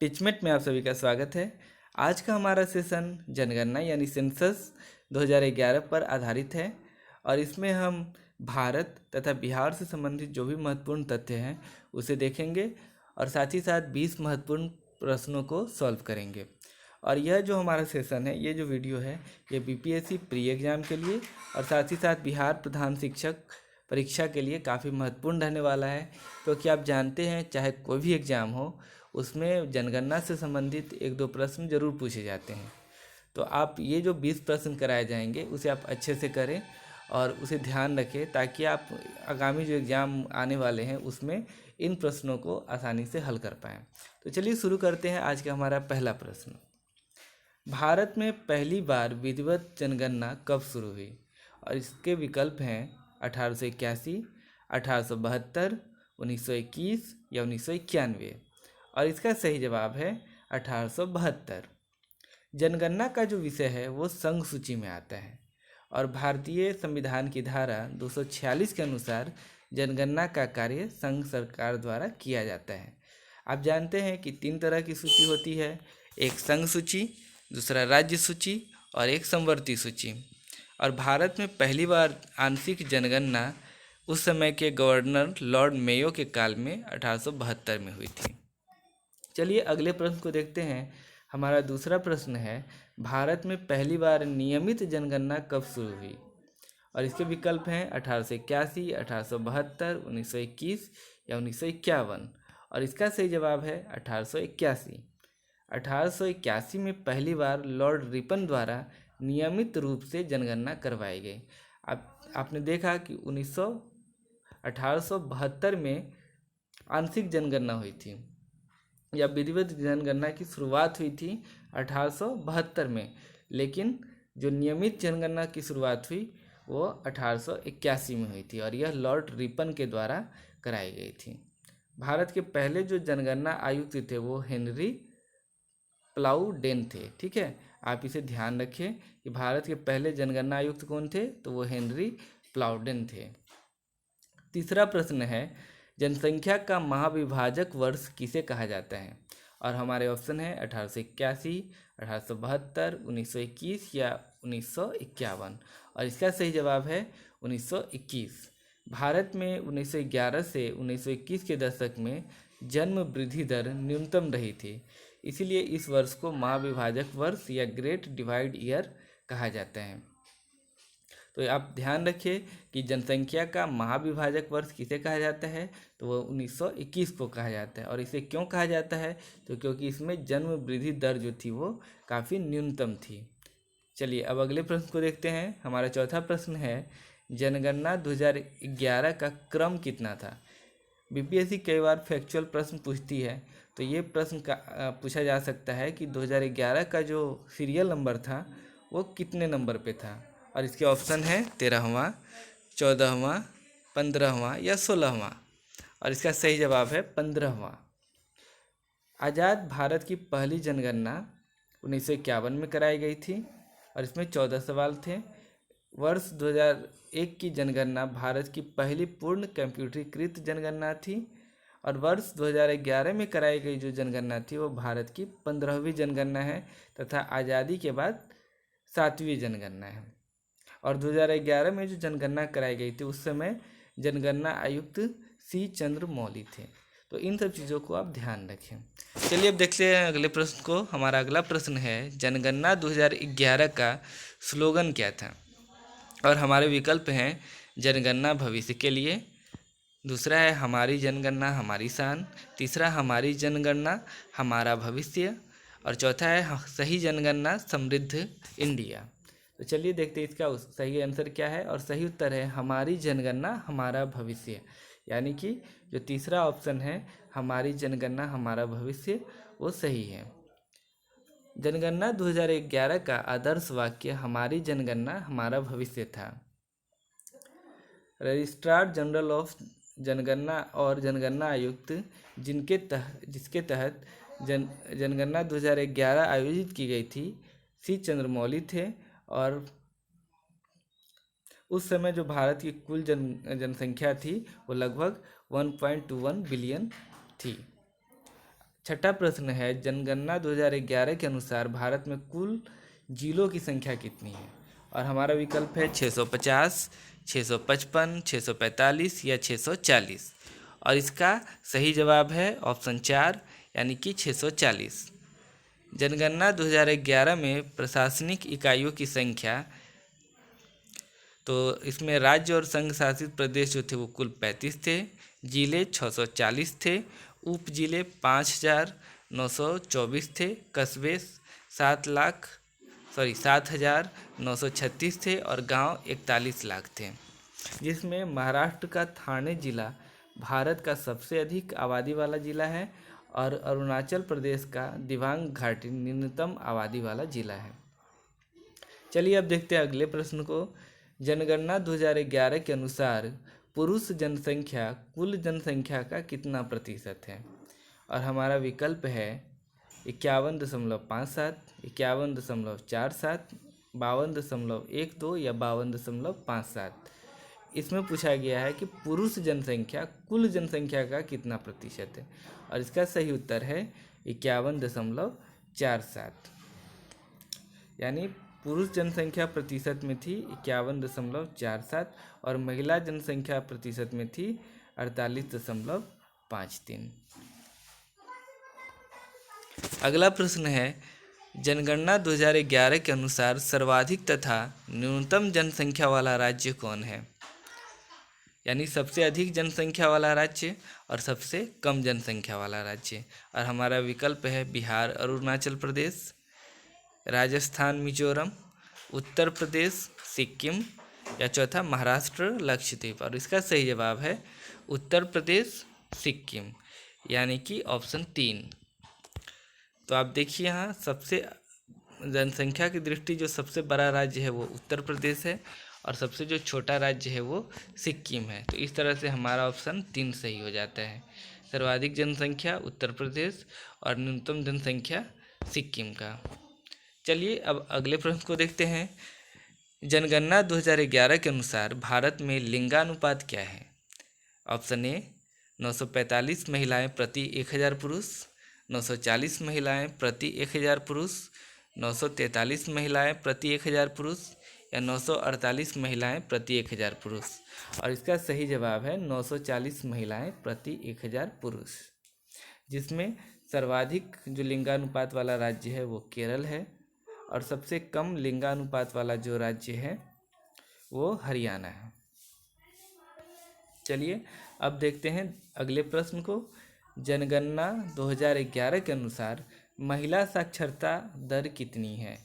टिचमेट में आप सभी का स्वागत है। आज का हमारा सेशन जनगणना यानी सेंसस 2011 पर आधारित है और इसमें हम भारत तथा बिहार से संबंधित जो भी महत्वपूर्ण तथ्य हैं उसे देखेंगे और साथ ही साथ 20 महत्वपूर्ण प्रश्नों को सॉल्व करेंगे। और यह जो हमारा सेशन है, ये जो वीडियो है, ये बीपीएससी प्री एग्ज़ाम के लिए और साथ ही साथ बिहार प्रधान शिक्षक परीक्षा के लिए काफ़ी महत्वपूर्ण रहने वाला है, क्योंकि आप जानते हैं चाहे कोई भी एग्ज़ाम हो उसमें जनगणना से संबंधित एक दो प्रश्न जरूर पूछे जाते हैं। तो आप ये जो 20 प्रश्न कराए जाएंगे उसे आप अच्छे से करें और उसे ध्यान रखें, ताकि आप आगामी जो एग्ज़ाम आने वाले हैं उसमें इन प्रश्नों को आसानी से हल कर पाएँ। तो चलिए शुरू करते हैं आज का हमारा पहला प्रश्न। भारत में पहली बार विधिवत जनगणना कब शुरू हुई? और इसके विकल्प हैं 1881, 1872, 1921 या 1991। और इसका सही जवाब है 1872। जनगणना का जो विषय है वो संघ सूची में आता है और भारतीय संविधान की धारा 246 के अनुसार जनगणना का कार्य संघ सरकार द्वारा किया जाता है। आप जानते हैं कि 3 तरह की सूची होती है, एक संघ सूची, दूसरा राज्य सूची और एक समवर्ती सूची। और भारत में पहली बार आंशिक जनगणना उस समय के गवर्नर लॉर्ड मेयो के काल में 1872 में हुई थी। चलिए अगले प्रश्न को देखते हैं। हमारा दूसरा प्रश्न है, भारत में पहली बार नियमित जनगणना कब शुरू हुई? और इसके विकल्प हैं 1881, 1872, 1921 या 1951। और इसका सही जवाब है 1881। 1881 में पहली बार लॉर्ड रिपन द्वारा नियमित रूप से जनगणना करवाई गई। आपने देखा कि 1872 में आंशिक जनगणना हुई थी या विधिवत जनगणना की शुरुआत हुई थी 1872 में, लेकिन जो नियमित जनगणना की शुरुआत हुई वो 1881 में हुई थी और यह लॉर्ड रिपन के द्वारा कराई गई थी। भारत के पहले जो जनगणना आयुक्त थे वो हेनरी प्लाउडेन थे। ठीक है, आप इसे ध्यान रखें कि भारत के पहले जनगणना आयुक्त कौन थे, तो वो हेनरी प्लाउडेन थे। तीसरा प्रश्न है, जनसंख्या का महाविभाजक वर्ष किसे कहा जाता है? और हमारे ऑप्शन है 1881, 1872, 1921 या 1951। और इसका सही जवाब है 1921। भारत में 1911 से 1921 के दशक में जन्म वृद्धि दर न्यूनतम रही थी, इसीलिए इस वर्ष को महाविभाजक वर्ष या ग्रेट डिवाइड ईयर कहा जाता है। तो आप ध्यान रखिए कि जनसंख्या का महाविभाजक वर्ष किसे कहा जाता है, तो वो 1921 को कहा जाता है। और इसे क्यों कहा जाता है, तो क्योंकि इसमें जन्म वृद्धि दर जो थी वो काफ़ी न्यूनतम थी। चलिए अब अगले प्रश्न को देखते हैं। हमारा चौथा प्रश्न है, जनगणना 2011 का क्रम कितना था? बीपीएससी कई बार फैक्चुअल प्रश्न पूछती है, तो ये प्रश्न पूछा जा सकता है कि 2011 का जो सीरियल नंबर था वो कितने नंबर पे था। और इसके ऑप्शन है 13वां, 14वां, 15वां या 16वां। और इसका सही जवाब है 15वां। आज़ाद भारत की पहली जनगणना 1951 में कराई गई थी और इसमें 14 सवाल थे। वर्ष 2001 की जनगणना भारत की पहली पूर्ण कंप्यूटरीकृत जनगणना थी और वर्ष 2011 में कराई गई जो जनगणना थी वो भारत की 15वीं जनगणना है तथा आज़ादी के बाद 7वीं जनगणना है। और 2011 में जो जनगणना कराई गई थी उस समय जनगणना आयुक्त सी चंद्र मौली थे। तो इन सब चीज़ों को आप ध्यान रखें। चलिए अब देखते हैं अगले प्रश्न को। हमारा अगला प्रश्न है, जनगणना 2011 का स्लोगन क्या था? और हमारे विकल्प हैं जनगणना भविष्य के लिए, दूसरा है हमारी जनगणना हमारी शान, तीसरा हमारी जनगणना हमारा भविष्य और चौथा है सही जनगणना समृद्ध इंडिया। तो चलिए देखते हैं इसका सही आंसर क्या है। और सही उत्तर है हमारी जनगणना हमारा भविष्य, यानी कि जो तीसरा ऑप्शन है हमारी जनगणना हमारा भविष्य वो सही है। जनगणना 2011 का आदर्श वाक्य हमारी जनगणना हमारा भविष्य था। रजिस्ट्रार जनरल ऑफ जनगणना और जनगणना आयुक्त जिसके तहत जनगणना 2011 आयोजित की गई थी सी चंद्रमौली थे। और उस समय जो भारत की कुल जनसंख्या थी वो लगभग 1.21 बिलियन थी। छठा प्रश्न है, जनगणना 2011 के अनुसार भारत में कुल जिलों की संख्या कितनी है? और हमारा विकल्प है 650, 655, 645 या 640। और इसका सही जवाब है ऑप्शन 4 यानी कि 640। जनगणना 2011 में प्रशासनिक इकाइयों की संख्या, तो इसमें राज्य और संघ शासित प्रदेश जो थे वो कुल 35 थे, जिले 640 थे, उप जिले 5,924 थे, कस्बे 7,936 थे और गांव 41 लाख थे। जिसमें महाराष्ट्र का ठाणे जिला भारत का सबसे अधिक आबादी वाला जिला है और अरुणाचल प्रदेश का दिबांग घाटी न्यूनतम आबादी वाला जिला है। चलिए अब देखते हैं अगले प्रश्न को। जनगणना 2011 के अनुसार पुरुष जनसंख्या कुल जनसंख्या का कितना प्रतिशत है? और हमारा विकल्प है 51.57, 51.47, 52.12 या 52.57। इसमें पूछा गया है कि पुरुष जनसंख्या कुल जनसंख्या का कितना प्रतिशत है, और इसका सही उत्तर है 51.47। यानी पुरुष जनसंख्या प्रतिशत में थी 51.47 और महिला जनसंख्या प्रतिशत में थी 48.53। अगला प्रश्न है, जनगणना 2011 के अनुसार सर्वाधिक तथा न्यूनतम जनसंख्या वाला राज्य कौन है? यानी सबसे अधिक जनसंख्या वाला राज्य और सबसे कम जनसंख्या वाला राज्य। और हमारा विकल्प है बिहार, अरुणाचल प्रदेश, राजस्थान, मिजोरम, उत्तर प्रदेश, सिक्किम या चौथा महाराष्ट्र, लक्षद्वीप। और इसका सही जवाब है उत्तर प्रदेश, सिक्किम, यानी कि ऑप्शन 3। तो आप देखिए यहाँ सबसे जनसंख्या की दृष्टि जो सबसे बड़ा राज्य है वो उत्तर प्रदेश है और सबसे जो छोटा राज्य है वो सिक्किम है। तो इस तरह से हमारा ऑप्शन 3 सही हो जाता है। सर्वाधिक जनसंख्या उत्तर प्रदेश और न्यूनतम जनसंख्या सिक्किम का। चलिए अब अगले प्रश्न को देखते हैं। जनगणना 2011 के अनुसार भारत में लिंगानुपात क्या है? ऑप्शन ए 945 महिलाएं प्रति 1000 पुरुष, 940 महिलाएं प्रति 1000 पुरुष, 943 महिलाएं प्रति 1000 पुरुष या 948 महिलाएं प्रति 1000 पुरुष। और इसका सही जवाब है 940 महिलाएं प्रति 1000 पुरुष। जिसमें सर्वाधिक जो लिंगानुपात वाला राज्य है वो केरल है और सबसे कम लिंगानुपात वाला जो राज्य है वो हरियाणा है। चलिए अब देखते हैं अगले प्रश्न को। जनगणना 2011 के अनुसार महिला साक्षरता दर कितनी है?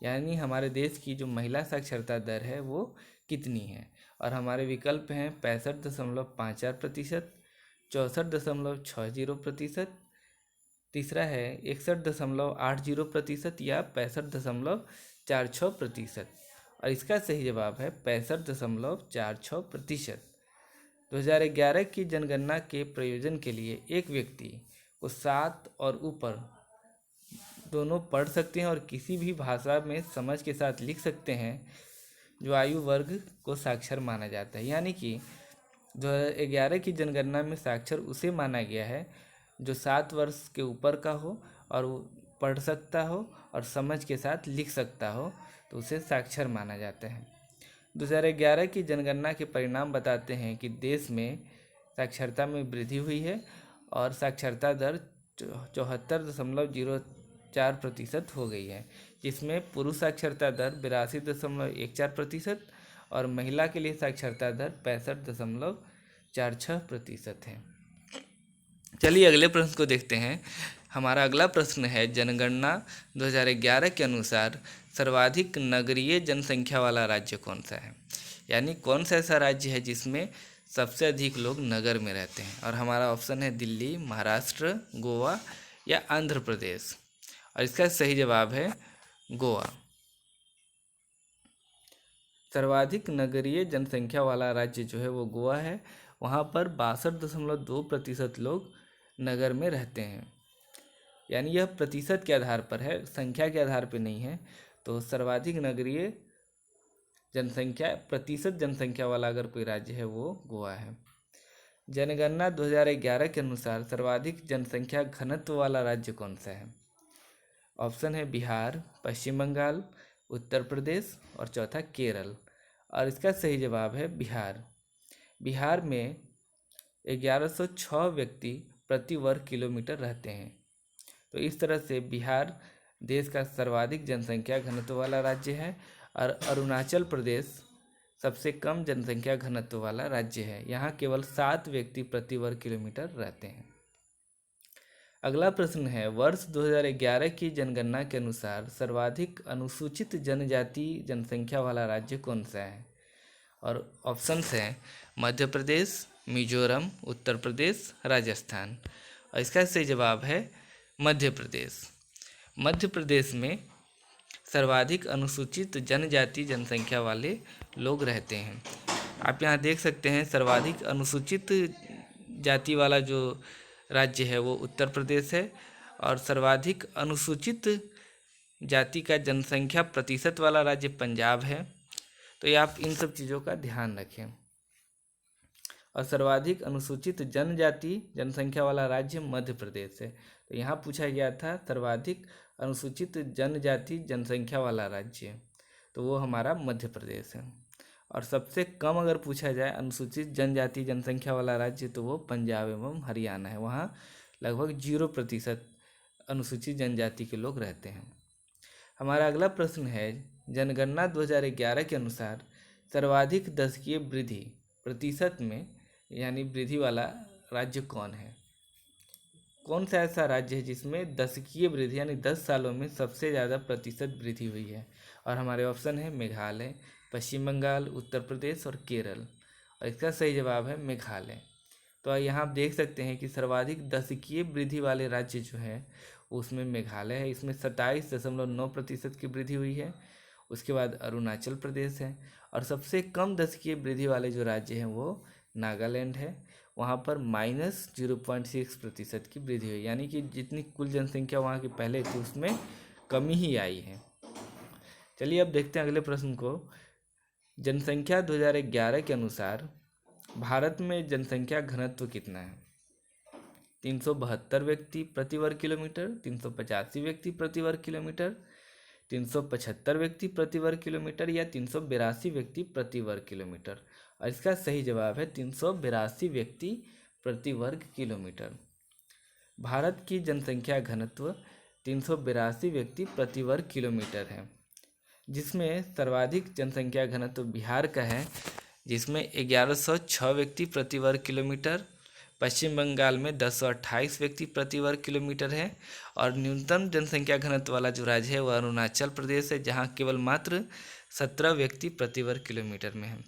यानी हमारे देश की जो महिला साक्षरता दर है वो कितनी है? और हमारे विकल्प हैं 65.54%, 64.60%, तीसरा है 61.80% या 65.46%। और इसका सही जवाब है 65.46%। 2011 की जनगणना के प्रयोजन के लिए एक व्यक्ति को 7 और ऊपर दोनों पढ़ सकते हैं और किसी भी भाषा में समझ के साथ लिख सकते हैं जो आयु वर्ग को साक्षर माना जाता है। यानी कि 2011 की जनगणना में साक्षर उसे माना गया है जो 7 वर्ष के ऊपर का हो और वो पढ़ सकता हो और समझ के साथ लिख सकता हो, तो उसे साक्षर माना जाता है। 2011 की जनगणना के परिणाम बताते हैं कि देश में साक्षरता में वृद्धि हुई है और साक्षरता दर 74.04% हो गई है, जिसमें पुरुष साक्षरता दर 82.14% और महिला के लिए साक्षरता दर 65.46% है। चलिए अगले प्रश्न को देखते हैं। हमारा अगला प्रश्न है, जनगणना 2011 के अनुसार सर्वाधिक नगरीय जनसंख्या वाला राज्य कौन सा है? यानी कौन सा ऐसा राज्य है जिसमें सबसे अधिक लोग नगर में रहते हैं? और हमारा ऑप्शन है दिल्ली, महाराष्ट्र, गोवा या आंध्र प्रदेश। और इसका सही जवाब है गोवा। सर्वाधिक नगरीय जनसंख्या वाला राज्य जो है वो गोवा है। वहाँ पर 62.2% लोग नगर में रहते हैं। यानी यह प्रतिशत के आधार पर है, संख्या के आधार पर नहीं है। तो सर्वाधिक नगरीय जनसंख्या प्रतिशत जनसंख्या वाला अगर कोई राज्य है वो गोवा है। जनगणना 2011 के अनुसार सर्वाधिक जनसंख्या घनत्व वाला राज्य कौन सा है? ऑप्शन है बिहार, पश्चिम बंगाल, उत्तर प्रदेश और चौथा केरल। और इसका सही जवाब है बिहार। बिहार में 1106 व्यक्ति प्रति वर्ग किलोमीटर रहते हैं। तो इस तरह से बिहार देश का सर्वाधिक जनसंख्या घनत्व वाला राज्य है और अरुणाचल प्रदेश सबसे कम जनसंख्या घनत्व वाला राज्य है। यहाँ केवल 7 व्यक्ति प्रति वर्ग किलोमीटर रहते हैं। अगला प्रश्न है, वर्ष 2011 की जनगणना के अनुसार सर्वाधिक अनुसूचित जनजाति जनसंख्या वाला राज्य कौन सा है? और ऑप्शंस हैं मध्य प्रदेश, मिजोरम, उत्तर प्रदेश, राजस्थान। और इसका सही जवाब है मध्य प्रदेश। मध्य प्रदेश में सर्वाधिक अनुसूचित जनजाति जनसंख्या वाले लोग रहते हैं। आप यहाँ देख सकते हैं सर्वाधिक अनुसूचित जाति वाला जो राज्य है वो उत्तर प्रदेश है और सर्वाधिक अनुसूचित जाति का जनसंख्या प्रतिशत वाला राज्य पंजाब है। तो ये आप इन सब चीज़ों का ध्यान रखें। और सर्वाधिक अनुसूचित जनजाति जनसंख्या वाला राज्य मध्य प्रदेश है। तो यहाँ पूछा गया था सर्वाधिक अनुसूचित जनजाति जनसंख्या वाला राज्य, तो वो हमारा मध्य प्रदेश है। और सबसे कम अगर पूछा जाए अनुसूचित जनजाति जनसंख्या वाला राज्य तो वो पंजाब एवं हरियाणा है। वहाँ लगभग 0% अनुसूचित जनजाति के लोग रहते हैं। हमारा अगला प्रश्न है, जनगणना 2011 के अनुसार सर्वाधिक दशकीय वृद्धि प्रतिशत में यानी वृद्धि वाला राज्य कौन है? कौन सा ऐसा राज्य है जिसमें दशकीय वृद्धि यानी 10 सालों में सबसे ज़्यादा प्रतिशत वृद्धि हुई है? और हमारे ऑप्शन है मेघालय, पश्चिम बंगाल, उत्तर प्रदेश और केरल। और इसका सही जवाब है मेघालय। तो यहाँ आप देख सकते हैं कि सर्वाधिक दशकीय वृद्धि वाले राज्य जो है उसमें मेघालय है, इसमें 27.9% की वृद्धि हुई है। उसके बाद अरुणाचल प्रदेश है और सबसे कम दशकीय वृद्धि वाले जो राज्य हैं वो नागालैंड है, वहाँ पर -0.6% की वृद्धि हुई, यानी कि जितनी कुल जनसंख्या वहाँ की पहले थी उसमें कमी ही आई है। चलिए अब देखते हैं अगले प्रश्न को। जनसंख्या 2011 के अनुसार भारत में जनसंख्या घनत्व कितना है? 372 व्यक्ति प्रति वर्ग किलोमीटर, 385 व्यक्ति प्रति वर्ग किलोमीटर, 375 व्यक्ति प्रति वर्ग किलोमीटर या 382 व्यक्ति प्रति वर्ग किलोमीटर? और इसका सही जवाब है 382 व्यक्ति प्रति वर्ग किलोमीटर। भारत की जनसंख्या घनत्व 382 व्यक्ति प्रति वर्ग किलोमीटर है, जिसमें सर्वाधिक जनसंख्या घनत्व बिहार का है जिसमें 1106 व्यक्ति प्रति वर्ग किलोमीटर, पश्चिम बंगाल में 1028 व्यक्ति प्रति वर्ग किलोमीटर है और न्यूनतम जनसंख्या घनत्व वाला जो राज्य है वह अरुणाचल प्रदेश है जहां केवल मात्र 17 व्यक्ति प्रति वर्ग किलोमीटर में है।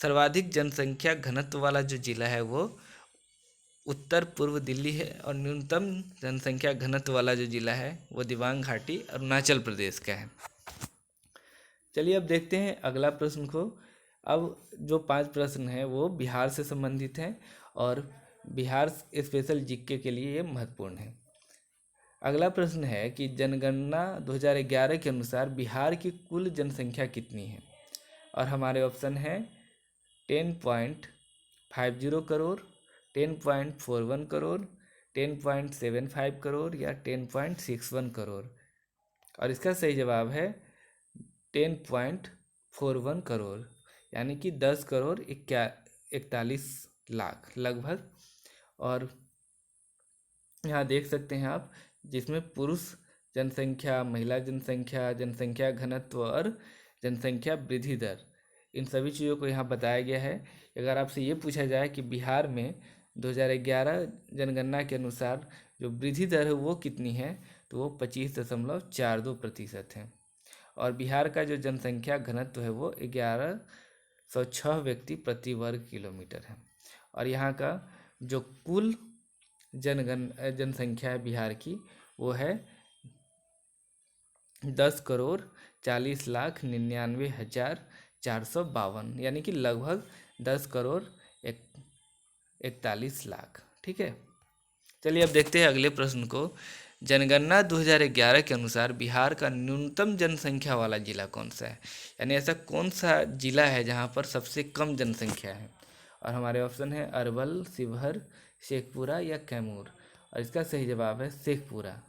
सर्वाधिक जनसंख्या घनत्व वाला जो जिला है वो उत्तर पूर्व दिल्ली है और न्यूनतम जनसंख्या घनत्व वाला जो जिला है वो दिबांग घाटी अरुणाचल प्रदेश का है। चलिए अब देखते हैं अगला प्रश्न को। अब जो 5 प्रश्न हैं वो बिहार से संबंधित हैं और बिहार स्पेशल जीके के लिए ये महत्वपूर्ण है। अगला प्रश्न है कि जनगणना 2011 के अनुसार बिहार की कुल जनसंख्या कितनी है? और हमारे ऑप्शन है 10.50 करोड़, 10.41 करोड़, 10.75 करोड़ या 10.61 करोड़। और इसका सही जवाब है 10.41 करोड़, यानी कि 10 करोड़ 41 लाख लगभग। और यहाँ देख सकते हैं आप जिसमें पुरुष जनसंख्या, महिला जनसंख्या, जनसंख्या घनत्व और जनसंख्या वृद्धि दर, इन सभी चीज़ों को यहाँ बताया गया है। अगर आपसे ये पूछा जाए कि बिहार में 2011 जनगणना के अनुसार जो वृद्धि दर है वो कितनी है, तो वो 25.42% है। और बिहार का जो जनसंख्या घनत्व है वो 1106 व्यक्ति प्रति वर्ग किलोमीटर है। और यहाँ का जो कुल जनसंख्या है बिहार की वो है 10,40,99,452, यानी कि लगभग 10 करोड़ 41 लाख। ठीक है, चलिए अब देखते हैं अगले प्रश्न को। जनगणना 2011 के अनुसार बिहार का न्यूनतम जनसंख्या वाला जिला कौन सा है? यानी ऐसा कौन सा जिला है जहाँ पर सबसे कम जनसंख्या है? और हमारे ऑप्शन है अरवल, शिवहर, शेखपुरा या कैमूर। और इसका सही जवाब है शेखपुरा।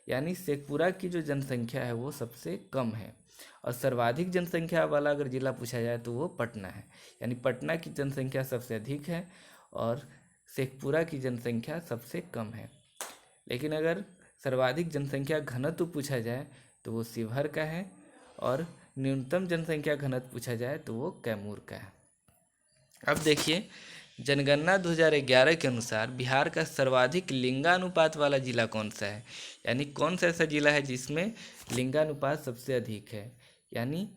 यानी शेखपुरा की जो जनसंख्या है वो सबसे कम है। और सर्वाधिक जनसंख्या वाला अगर जिला पूछा जाए तो वो पटना है। यानी पटना की जनसंख्या सबसे अधिक है और शेखपुरा की जनसंख्या सबसे कम है। लेकिन अगर सर्वाधिक जनसंख्या घनत्व पूछा जाए तो वो शिवहर का है और न्यूनतम जनसंख्या घनत्व पूछा जाए तो वो कैमूर का है। अब देखिए, जनगणना 2011 के अनुसार बिहार का सर्वाधिक लिंगानुपात वाला जिला कौन सा है। यानी कौन सा ऐसा जिला है जिसमें लिंगानुपात सबसे अधिक है। यानी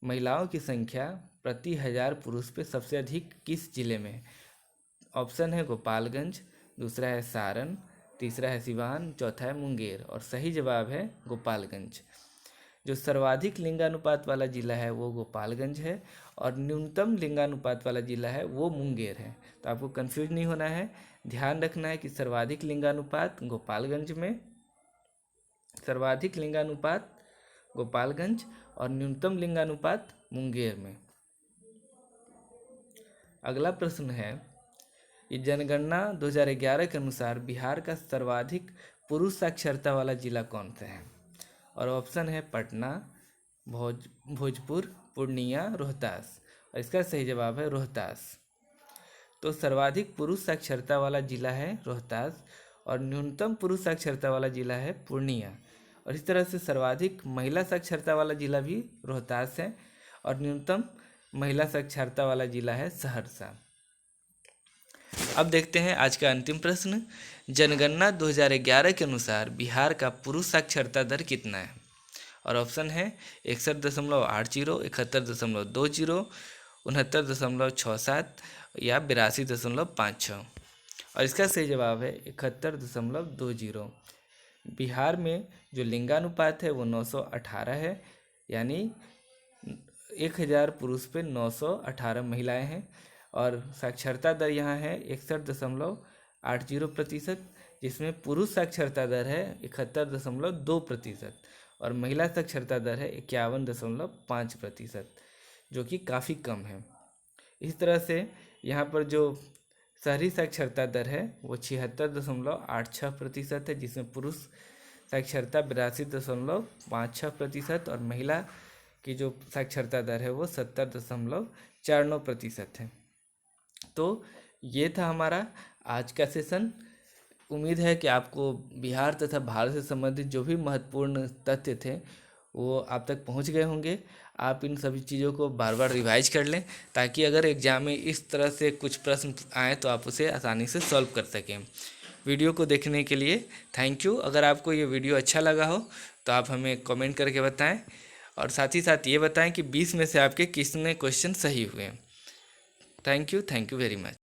महिलाओं की संख्या प्रति 1000 पुरुष पे सबसे अधिक किस जिले में है। ऑप्शन है गोपालगंज, दूसरा है सारण, तीसरा है सिवान, चौथा है मुंगेर। और सही जवाब है गोपालगंज। जो सर्वाधिक लिंगानुपात वाला जिला है वो गोपालगंज है और न्यूनतम लिंगानुपात वाला जिला है वो मुंगेर है। तो आपको कंफ्यूज नहीं होना है, ध्यान रखना है कि सर्वाधिक लिंगानुपात गोपालगंज में, सर्वाधिक लिंगानुपात गोपालगंज और न्यूनतम लिंगानुपात मुंगेर में। अगला प्रश्न है, ये जनगणना 2011 के अनुसार बिहार का सर्वाधिक पुरुष साक्षरता वाला जिला कौन सा है। और ऑप्शन है पटना, भोजपुर, पूर्णिया, रोहतास। और इसका सही जवाब है रोहतास। तो सर्वाधिक पुरुष साक्षरता वाला जिला है रोहतास और न्यूनतम पुरुष साक्षरता वाला जिला है पूर्णिया। और इस तरह से सर्वाधिक महिला साक्षरता वाला जिला भी रोहतास है और न्यूनतम महिला साक्षरता वाला जिला है सहरसा। अब देखते हैं आज का अंतिम प्रश्न। जनगणना 2011 के अनुसार बिहार का पुरुष साक्षरता दर कितना है। और ऑप्शन है 61.80, 71.20, 69.67 या 82.56। और इसका सही जवाब है 71.20। बिहार में जो लिंगानुपात है वो 918 है। यानी 1000 पुरुष पे 918 महिलाएँ हैं। और साक्षरता दर यहाँ है 61.80%, जिसमें पुरुष साक्षरता दर है 71.2% और महिला साक्षरता दर है 51.5%, जो कि काफ़ी कम है। इस तरह से यहाँ पर जो शहरी साक्षरता दर है वो 76.86% है, जिसमें पुरुष साक्षरता 82.56% और महिला की जो साक्षरता दर है वो 70.49% है। तो ये था हमारा आज का सेशन। उम्मीद है कि आपको बिहार तथा भारत से संबंधित जो भी महत्वपूर्ण तथ्य थे वो आप तक पहुंच गए होंगे। आप इन सभी चीज़ों को बार बार रिवाइज कर लें ताकि अगर एग्जाम में इस तरह से कुछ प्रश्न आए तो आप उसे आसानी से सॉल्व कर सकें। वीडियो को देखने के लिए थैंक यू। अगर आपको ये वीडियो अच्छा लगा हो तो आप हमें कमेंट करके बताएं और साथ ही साथ ये बताएं कि 20 में से आपके कितने क्वेश्चन सही हुए। Thank you very much.